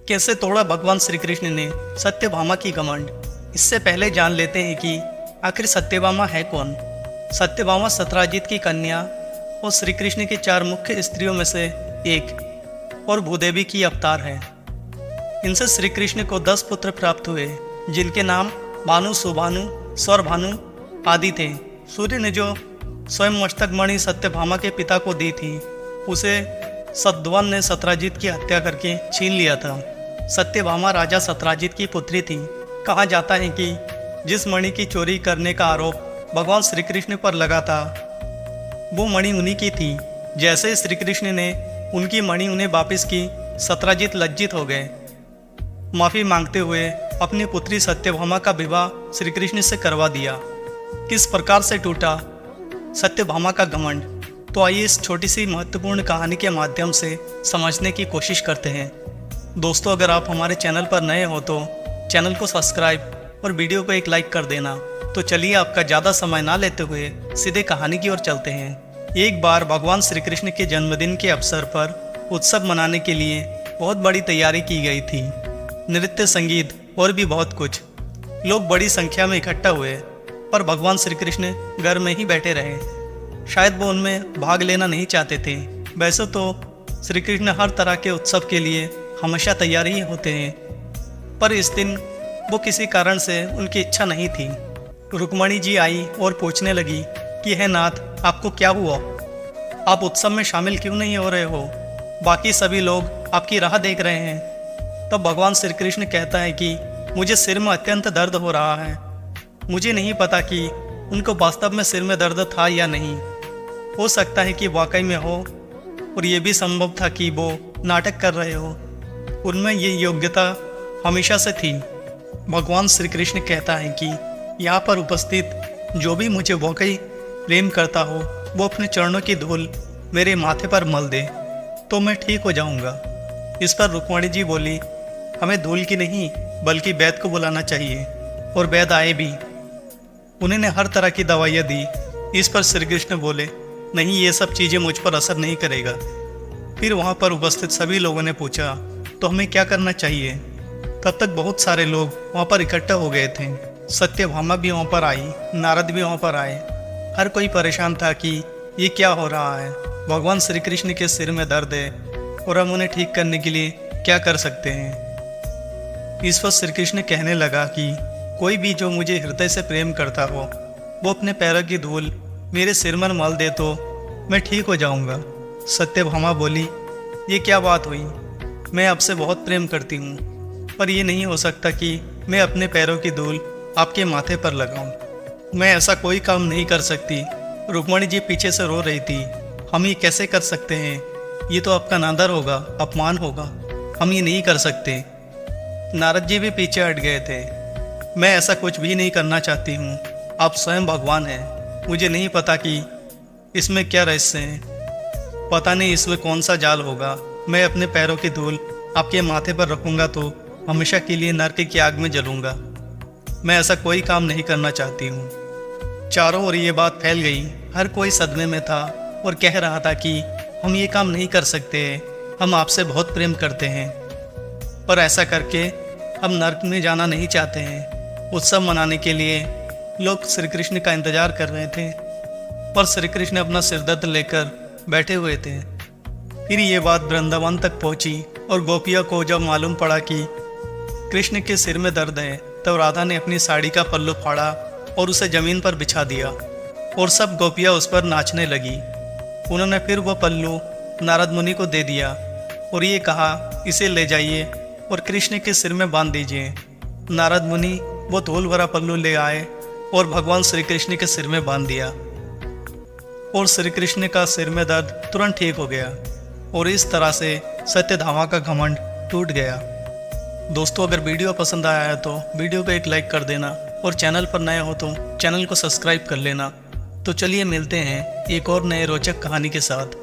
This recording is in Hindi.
कैसे तोड़ा भगवान श्री कृष्ण ने सत्यभामा की घमंड। इससे पहले जान लेते हैं कि आखिर सत्यभामा है कौन। सत्यभामा सत्राजित की कन्या और श्री कृष्ण की 4 मुख्य स्त्रियों में से एक और भूदेवी की अवतार है। इनसे श्री कृष्ण को 10 पुत्र प्राप्त हुए, जिनके नाम भानु, सुभानु, सौरभानु आदि थे। सूर्य ने जो स्वयं मस्तक मणि सत्यभामा के पिता को दी थी, उसे सतध्वन ने सत्राजित की हत्या करके छीन लिया था। सत्यभामा राजा सत्राजित की पुत्री थी। कहा जाता है कि जिस मणि की चोरी करने का आरोप भगवान श्री कृष्ण पर लगा था, वो मणि उन्हीं की थी। जैसे ही श्री कृष्ण ने उनकी मणि उन्हें वापस की, सत्राजित लज्जित हो गए। माफ़ी मांगते हुए अपनी पुत्री सत्यभामा का विवाह श्री कृष्ण से करवा दिया। किस प्रकार से टूटा सत्यभामा का घमंड, तो आइए इस छोटी सी महत्वपूर्ण कहानी के माध्यम से समझने की कोशिश करते हैं। दोस्तों, अगर आप हमारे चैनल पर नए हो तो चैनल को सब्सक्राइब और वीडियो को एक लाइक कर देना। तो चलिए आपका ज़्यादा समय ना लेते हुए सीधे कहानी की ओर चलते हैं। एक बार भगवान श्री कृष्ण के जन्मदिन के अवसर पर उत्सव मनाने के लिए बहुत बड़ी तैयारी की गई थी। नृत्य, संगीत और भी बहुत कुछ। लोग बड़ी संख्या में इकट्ठा हुए, पर भगवान श्री कृष्ण घर में ही बैठे रहे। शायद वो उनमें भाग लेना नहीं चाहते थे। वैसे तो श्री कृष्ण हर तरह के उत्सव के लिए हमेशा तैयार ही होते हैं, पर इस दिन वो किसी कारण से उनकी इच्छा नहीं थी। रुक्मणी जी आई और पूछने लगी कि हे नाथ, आपको क्या हुआ? आप उत्सव में शामिल क्यों नहीं हो रहे हो? बाकी सभी लोग आपकी राह देख रहे हैं। तब भगवान श्री कृष्ण कहता है कि मुझे सिर में अत्यंत दर्द हो रहा है। मुझे नहीं पता कि उनको वास्तव में सिर में दर्द था या नहीं। हो सकता है कि वाकई में हो, और ये भी संभव था कि वो नाटक कर रहे हो। उनमें ये योग्यता हमेशा से थी। भगवान श्री कृष्ण कहता है कि यहाँ पर उपस्थित जो भी मुझे वाकई प्रेम करता हो, वो अपने चरणों की धूल मेरे माथे पर मल दे तो मैं ठीक हो जाऊँगा। इस पर रुक्मणी जी बोली, हमें धूल की नहीं बल्कि वैद्य को बुलाना चाहिए। और वैद्य आए भी। उन्होंने हर तरह की दवाइयाँ दी। इस पर श्री कृष्ण बोले, नहीं, ये सब चीज़ें मुझ पर असर नहीं करेगा। फिर वहाँ पर उपस्थित सभी लोगों ने पूछा, तो हमें क्या करना चाहिए? तब तक बहुत सारे लोग वहाँ पर इकट्ठा हो गए थे। सत्यभामा भी वहाँ पर आई, नारद भी वहाँ पर आए। हर कोई परेशान था कि ये क्या हो रहा है। भगवान श्री कृष्ण के सिर में दर्द है और हम उन्हें ठीक करने के लिए क्या कर सकते हैं? इस पर श्री कृष्ण कहने लगा कि कोई भी जो मुझे हृदय से प्रेम करता हो, वो अपने पैरों की धूल मेरे सिर में मल दे तो मैं ठीक हो जाऊंगा। सत्यभामा बोली, ये क्या बात हुई? मैं आपसे बहुत प्रेम करती हूँ, पर यह नहीं हो सकता कि मैं अपने पैरों की धूल आपके माथे पर लगाऊं। मैं ऐसा कोई काम नहीं कर सकती। रुक्मणी जी पीछे से रो रही थी। हम ये कैसे कर सकते हैं? ये तो आपका नादर होगा, अपमान होगा। हम ये नहीं कर सकते। नारद जी भी पीछे हट गए थे। मैं ऐसा कुछ भी नहीं करना चाहती हूँ। आप स्वयं भगवान हैं। मुझे नहीं पता कि इसमें क्या रहस्य है। पता नहीं इसमें कौन सा जाल होगा। मैं अपने पैरों की धूल आपके माथे पर रखूँगा तो हमेशा के लिए नरक की आग में जलूँगा। मैं ऐसा कोई काम नहीं करना चाहती हूँ। चारों ओर ये बात फैल गई। हर कोई सदमे में था और कह रहा था कि हम ये काम नहीं कर सकते। हम आपसे बहुत प्रेम करते हैं, पर ऐसा करके हम नरक में जाना नहीं चाहते हैं। उत्सव मनाने के लिए लोग श्री कृष्ण का इंतजार कर रहे थे, पर श्री कृष्ण अपना सिरदर्द लेकर बैठे हुए थे। फिर ये बात वृंदावन तक पहुंची और गोपिया को जब मालूम पड़ा कि कृष्ण के सिर में दर्द है, तब राधा ने अपनी साड़ी का पल्लू फाड़ा और उसे जमीन पर बिछा दिया और सब गोपियाँ उस पर नाचने लगी। उन्होंने फिर वो पल्लू नारद मुनि को दे दिया और ये कहा, इसे ले जाइए और कृष्ण के सिर में बांध दीजिए। नारद मुनि वो धूल भरा पल्लू ले आए और भगवान श्री कृष्ण के सिर में बांध दिया और श्री कृष्ण का सिर में दर्द तुरंत ठीक हो गया और इस तरह से सत्यभामा का घमंड टूट गया। दोस्तों, अगर वीडियो पसंद आया है तो वीडियो को एक लाइक कर देना और चैनल पर नए हो तो चैनल को सब्सक्राइब कर लेना। तो चलिए मिलते हैं एक और नए रोचक कहानी के साथ।